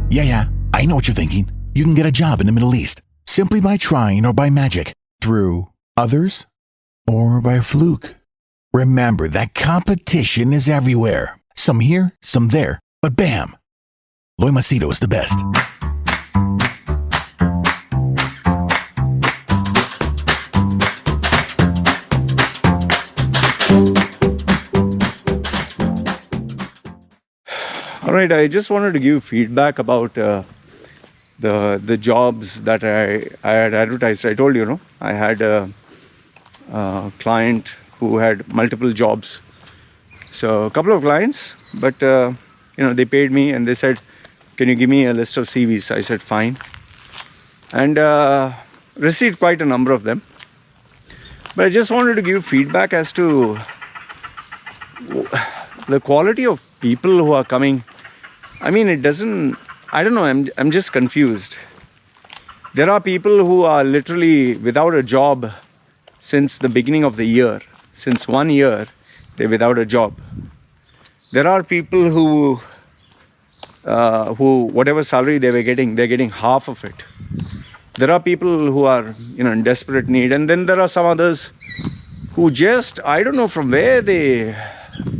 Yeah, I know what you're thinking. You can get a job in the Middle East simply by trying or by magic, through others, or by fluke. Remember that competition is everywhere. Some here, some there, but bam! Loimacito is the best. All right, I just wanted to give feedback about the jobs that I had advertised. I told you, no, I had a client who had multiple jobs. So a couple of clients, but they paid me and they said, "Can you give me a list of CVs?" I said, "Fine," and received quite a number of them. But I just wanted to give feedback as to the quality of people who are coming. I mean, it doesn't, I don't know, I'm just confused. There are people who are literally without a job since the beginning of the year. Since 1 year, they're without a job. There are people who whatever salary they were getting, they're getting half of it. There are people who are, in desperate need. And then there are some others who just, I don't know from where they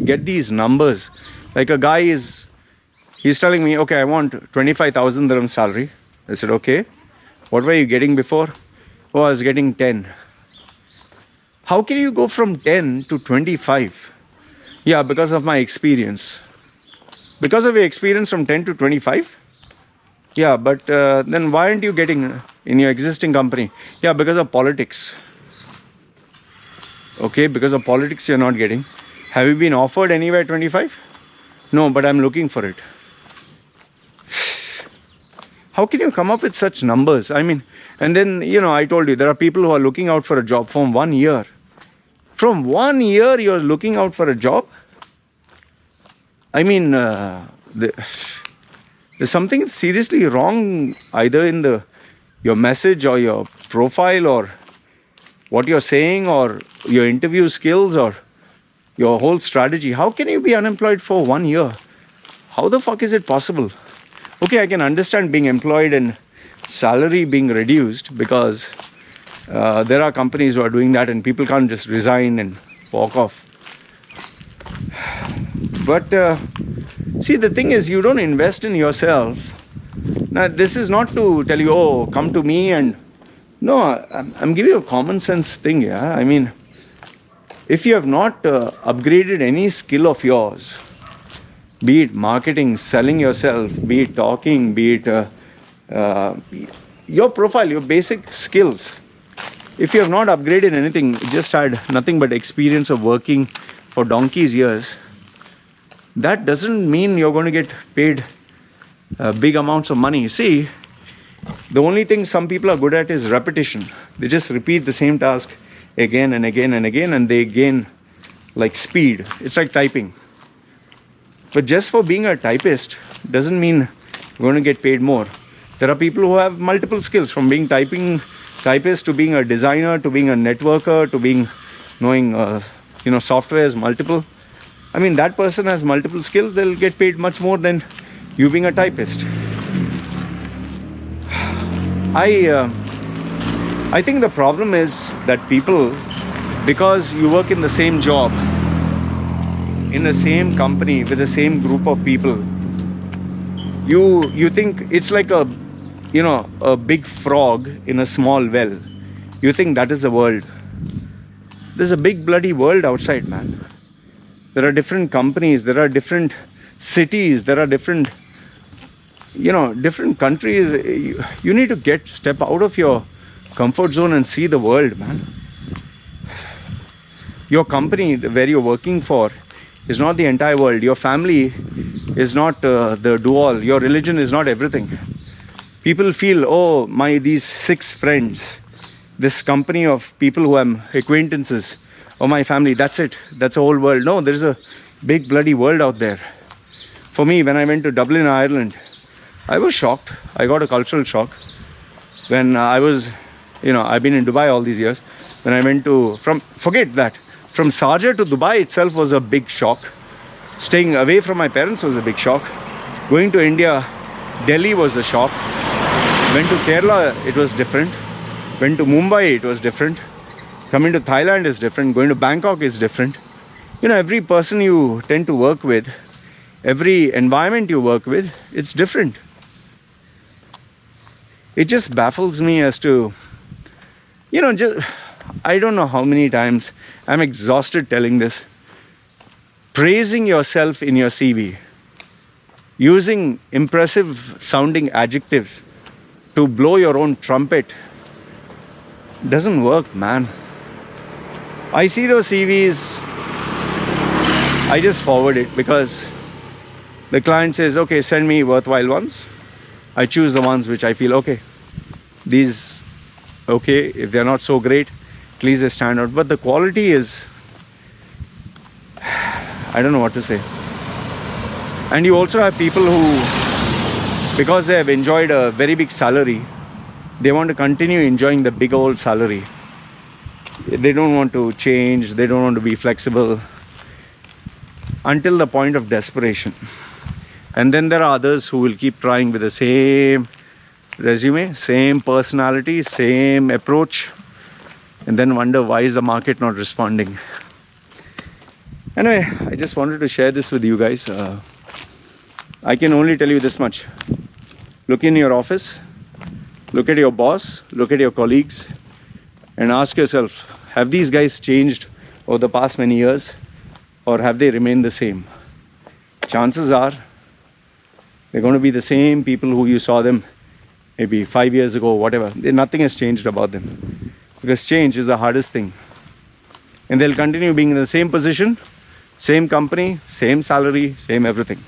get these numbers. Like a guy he's telling me, "Okay, I want 25,000 dirham salary." I said, "Okay, what were you getting before?" "Oh, I was getting 10. How can you go from 10 to 25? "Yeah, because of my experience." "Because of your experience from 10 to 25? "Yeah, but then why aren't you getting in your existing company?" "Yeah, because of politics." "Okay, because of politics you're not getting. Have you been offered anywhere 25? "No, but I'm looking for it." How can you come up with such numbers? I mean, and then, I told you, there are people who are looking out for a job from 1 year. From 1 year, you're looking out for a job? I mean, there's something seriously wrong either in your message or your profile or what you're saying or your interview skills or your whole strategy. How can you be unemployed for 1 year? How the fuck is it possible? Okay, I can understand being employed and salary being reduced because there are companies who are doing that and people can't just resign and walk off. But see, the thing is, you don't invest in yourself. Now, this is not to tell you, "Oh, come to me," and no, I'm giving you a common sense thing. Yeah, I mean, if you have not upgraded any skill of yours, be it marketing, selling yourself, be it talking, be it your profile, your basic skills. If you have not upgraded anything, just had nothing but experience of working for donkey's years, that doesn't mean you're going to get paid big amounts of money. See, the only thing some people are good at is repetition. They just repeat the same task again and again and again, and they gain like speed. It's like typing. But just for being a typist doesn't mean you're going to get paid more. There are people who have multiple skills, from being typist to being a designer to being a networker to being knowing softwares multiple. I mean, that person has multiple skills. They'll get paid much more than you being a typist. I think the problem is that people, because you work in the same job, in the same company with the same group of people, you think it's like a big frog in a small well. You think that is the world. There's a big bloody world outside, man. There are different companies, there are different cities, there are different countries. You need to step out of your comfort zone and see the world, man. Your company where you're working for is not the entire world. Your family is not the do-all. Your religion is not everything. People feel, "Oh, these 6 friends, this company of people who I'm acquaintances, or my family, that's it. That's the whole world." No, there's a big bloody world out there. For me, when I went to Dublin, Ireland, I was shocked. I got a cultural shock. When I was, I've been in Dubai all these years. When I went forget that. From Sharjah to Dubai itself was a big shock. Staying away from my parents was a big shock. Going to India Delhi was a shock. Went to Kerala, it was different. Went to Mumbai, it was different. Coming to Thailand is different. Going to Bangkok is different. You know, every person you tend to work with, every environment you work with, it's different. It just baffles me as to, you know, I don't know how many times I'm exhausted telling this. Praising yourself in your CV, using impressive sounding adjectives to blow your own trumpet doesn't work, man. I see those CVs, I just forward it because the client says, okay, send me worthwhile ones. I choose the ones which I feel, okay, these, okay, if they're not so great, at least they stand out. But the quality is, I don't know what to say. And you also have people who, because they have enjoyed a very big salary, they want to continue enjoying the big old salary. They don't want to change, they don't want to be flexible until the point of desperation. And then there are others who will keep trying with the same resume, same personality, same approach, and then wonder why is the market not responding. Anyway, I just wanted to share this with you guys. I can only tell you this much. Look in your office, look at your boss, look at your colleagues, and ask yourself, have these guys changed over the past many years, or have they remained the same? Chances are they're going to be the same people who you saw them maybe 5 years ago, whatever. Nothing has changed about them, because change is the hardest thing. And they'll continue being in the same position, same company, same salary, same everything.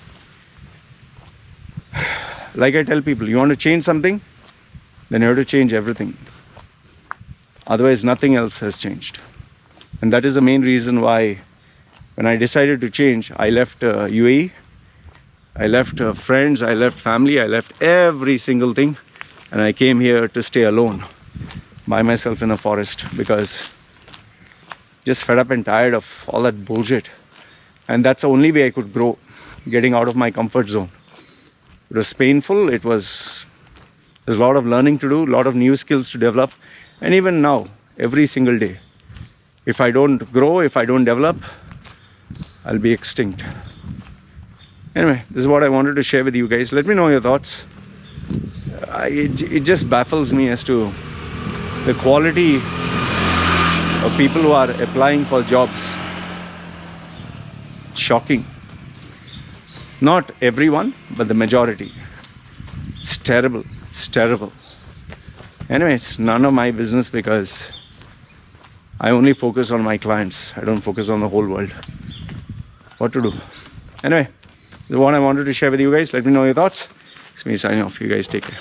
Like I tell people, you want to change something, then you have to change everything. Otherwise, nothing else has changed. And that is the main reason why, when I decided to change, I left UAE, I left friends, I left family, I left every single thing, and I came here to stay alone by myself in a forest, because just fed up and tired of all that bullshit. And that's the only way I could grow, getting out of my comfort zone. It was painful, there's a lot of learning to do, a lot of new skills to develop. And even now, every single day, if I don't grow, if I don't develop, I'll be extinct. Anyway, this is what I wanted to share with you guys. Let me know your thoughts. It just baffles me as to the quality of people who are applying for jobs. Shocking. Not everyone, but the majority. It's terrible. It's terrible. Anyway, it's none of my business, because I only focus on my clients. I don't focus on the whole world. What to do? Anyway, this is what I wanted to share with you guys. Let me know your thoughts. It's me signing off. You guys take care.